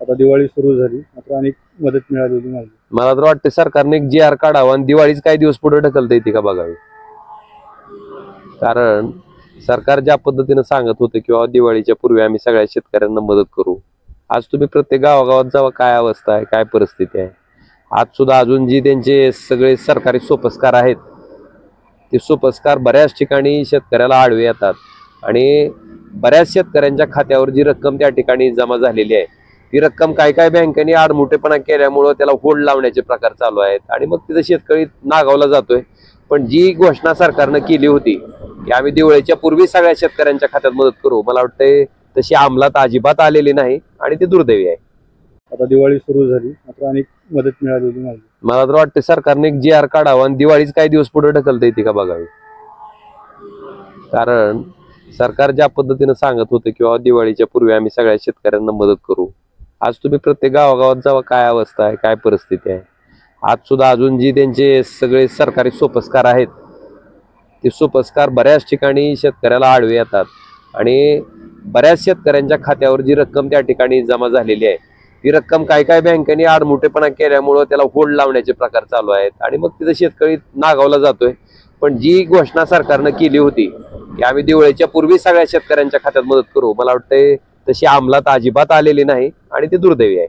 आता दिवाळी सुरू झाली मात्र अनेक मदत मिळालेली नाही. मला तर वाटतं सरकारने एक GR काढावा आणि दिवाळीच काही दिवस पुढे ढकलता येते का बघावी. कारण सरकार ज्या पद्धतीने सांगत होते किंवा दिवाळीच्या पूर्वी आम्ही सगळ्या शेतकऱ्यांना मदत करू, आज तुम्ही प्रत्येक गावागावात जावा, काय अवस्था आहे, काय परिस्थिती आहे. आज सुद्धा अजून जी त्यांचे सगळे सरकारी सोपस्कार आहेत ते सोपस्कार बऱ्याच ठिकाणी शेतकऱ्याला आडवे येतात आणि बऱ्याच शेतकऱ्यांच्या खात्यावर जी रक्कम त्या ठिकाणी जमा झालेली आहे ती रक्कम काय काय बँकेने आडमुठेपणा केल्यामुळं त्याला होल्ड लावण्याचे प्रकार चालू आहेत आणि मग तिथं शेतकरी नागावला जातोय. पण जी घोषणा सरकारनं केली होती की आम्ही दिवाळीच्या पूर्वी सगळ्या शेतकऱ्यांच्या खात्यात मदत करू, मला वाटतंय तशी अंमलात अजिबात आलेली नाही आणि ते दुर्दैवी आहे. आता दिवाळी सुरू झाली मात्र अनेक मदत मिळालेली नाही. मला तर वाटतं सरकारने एक GR काढावा आणि दिवाळीच काही दिवस पुढे ढकलता येते का बघावी. कारण सरकार ज्या पद्धतीने सांगत होते किंवा दिवाळीच्या पूर्वी आम्ही सगळ्या शेतकऱ्यांना मदत करू, आज तुम्ही प्रत्येक गावागावात जावा, काय अवस्था आहे, काय परिस्थिती आहे. आज सुद्धा अजून जी त्यांचे सगळे सरकारी सोपस्कार आहेत ते सोपस्कार बऱ्याच ठिकाणी शेतकऱ्याला आडवे येतात आणि बऱ्याच शेतकऱ्यांच्या खात्यावर जी रक्कम त्या ठिकाणी जमा झालेली आहे ती रक्कम काय काय बँकेने आडमुठेपणा केल्यामुळं त्याला होल्ड लावण्याचे प्रकार चालू आहेत आणि मग तिथं शेतकरी नागावला जातोय. पण जी घोषणा सरकारनं केली होती की आम्ही दिवाळीच्या पूर्वी सगळ्या शेतकऱ्यांच्या खात्यात मदत करू, मला वाटतंय तशी अंमलात अजिबात आलेली नाही आणि ते दुर्दैवी आहे.